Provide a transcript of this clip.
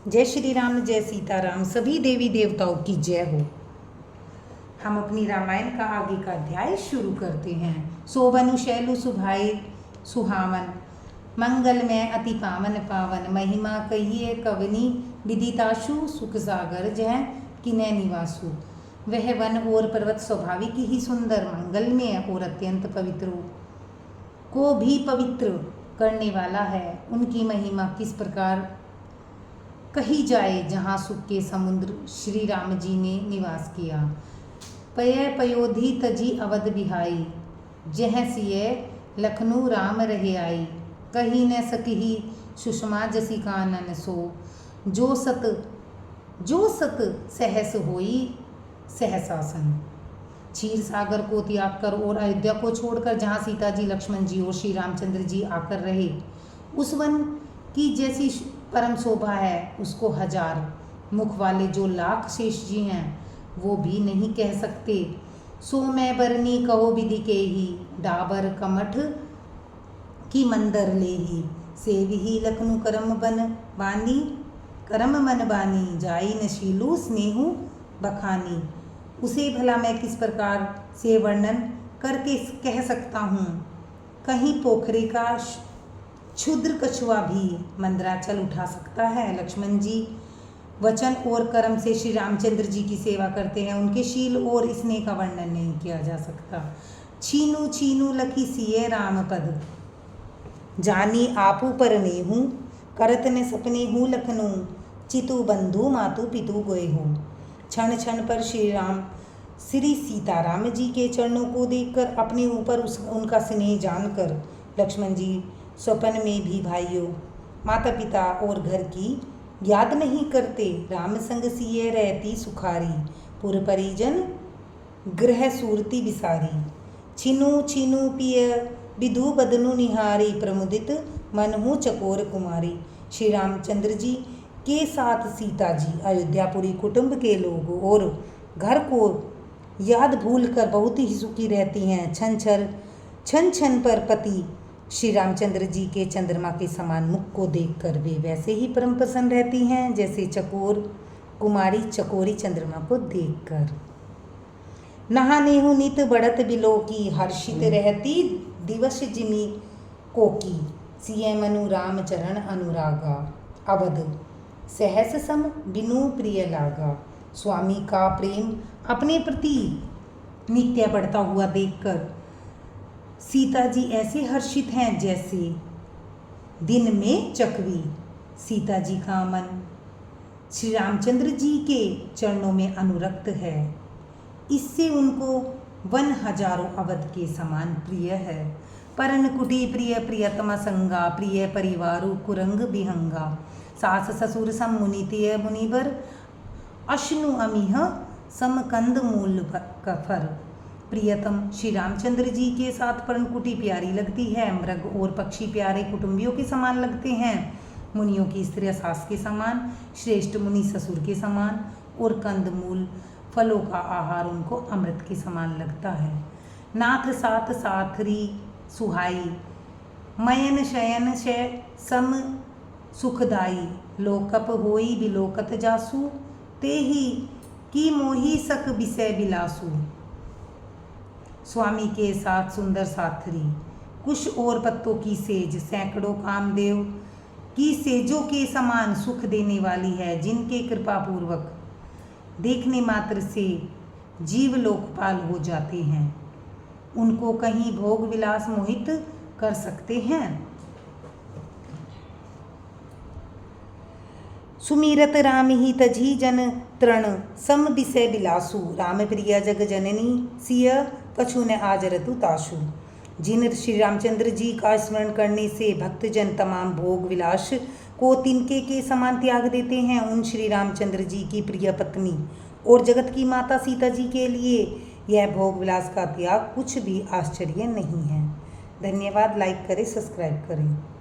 जय श्री राम, जय सीताराम, सभी देवी देवताओं की जय हो। हम अपनी रामायण का आगे का अध्याय शुरू करते हैं। शोभनु शैलु सुभाए सुहावन, मंगल में अति पावन पावन, महिमा कहिए कवनी विदिताशु, सुख सागर जय किने निवासु। वह वन और पर्वत स्वाभाविक ही सुंदर, मंगलमय और अत्यंत पवित्र को भी पवित्र करने वाला है। उनकी महिमा किस प्रकार कही जाए, जहाँ सुख के समुद्र श्री राम जी ने निवास किया। पय पयोधि तजी अवध बिहाई, जह सिय लखनऊ राम रहे आई। कही न सकही सुषमा जसी कानन सो, जो सत सहस होई सहसासन। क्षीर सागर को त्याग कर और अयोध्या को छोड़कर जहाँ सीता जी, लक्ष्मण जी और श्री रामचंद्र जी आकर रहे, उस वन की जैसी परम शोभा है, उसको हजार मुख वाले जो लाख शेष जी हैं वो भी नहीं कह सकते। सो मैं बरनी कहो विधि के ही, डाबर कमठ की मंदर ले ही। सेवही लखनु करम मन बानी, जाई नशीलू स्नेहु बखानी। उसे भला मैं किस प्रकार से वर्णन करके कह सकता हूँ। कहीं पोखरे का क्षुद्र कछुआ भी मंदराचल उठा सकता है। लक्ष्मण जी वचन और कर्म से श्री रामचंद्र जी की सेवा करते हैं, उनके शील और स्नेह का वर्णन नहीं किया जा सकता। छीनू छीनू लखी सिए राम पद, जानी आपू पर नेहू। करत ने सपने हूँ लखनऊ, चितु बंधु मातु पितु गोए हूँ। क्षण क्षण पर श्री सीताराम जी के चरणों को देखकर, अपने ऊपर उनका स्नेह जानकर लक्ष्मण जी स्वप्न में भी भाइयों, माता पिता और घर की याद नहीं करते। राम संग सिए रहती सुखारी, पुर परिजन गृह सूरती बिसारी। छिनु छिनु पिय विधु बदनु निहारी, प्रमुदित मनहु चकोर कुमारी। श्री रामचंद्र जी के साथ सीता जी अयोध्यापुरी कुटुंब के लोग और घर को याद भूलकर बहुत ही सुखी रहती हैं। छन छन पर पति श्री रामचंद्र जी के चंद्रमा के समान मुख को देखकर वे वैसे ही परम प्रसन्न रहती हैं जैसे चकोर कुमारी चकोरी चंद्रमा को देखकर। नहाने हूँ नित बढ़त बिलो की, हर्षित रहती दिवस जिमी कोकी। सिय मनु राम चरण अनुरागा, अवध सहस सम बिनु प्रिय लागा। स्वामी का प्रेम अपने प्रति नित्य बढ़ता हुआ देखकर सीता जी ऐसे हर्षित हैं जैसे दिन में चकवी। सीता जी का मन श्री रामचंद्र जी के चरणों में अनुरक्त है, इससे उनको वन हजारों अवध के समान प्रिय है। परन कुटी प्रिय प्रियतमा संगा, प्रिय परिवारु कुरंग बिहंगा। सास ससुर सम मुनितिय मुनिवर, अश्नु अमिह सम कंद मूल कफर। प्रियतम श्री रामचंद्र जी के साथ पर्णकुटी प्यारी लगती है, मृग और पक्षी प्यारे कुटुंबियों के समान लगते हैं। मुनियों की स्त्रियां सास के समान, श्रेष्ठ मुनि ससुर के समान और कंदमूल फलों का आहार उनको अमृत के समान लगता है। नाथ साथ साथरी सुहाई, मयन शयन शय सम सुखदाई। लोकप होई बिलोकत जासु, ते ही की मोही सक विषय बिलासु। स्वामी के साथ सुंदर साथरी, कुश और पत्तों की सेज सैकड़ों कामदेव की सेजों के समान सुख देने वाली है, जिनके कृपा पूर्वक देखने मात्र से जीव लोकपाल हो जाते हैं। उनको कहीं भोग विलास मोहित कर सकते हैं। सुमिरत राम ही तजी जन तृण सम विषय बिलासु। राम प्रिया जग जननी सिय कछु न आजरतु ताशु। जिन श्री रामचंद्र जी का स्मरण करने से भक्तजन तमाम भोग विलास को तिनके के समान त्याग देते हैं, उन श्री रामचंद्र जी की प्रिय पत्नी और जगत की माता सीता जी के लिए यह भोग विलास का त्याग कुछ भी आश्चर्य नहीं है। धन्यवाद। लाइक करें, सब्सक्राइब करें।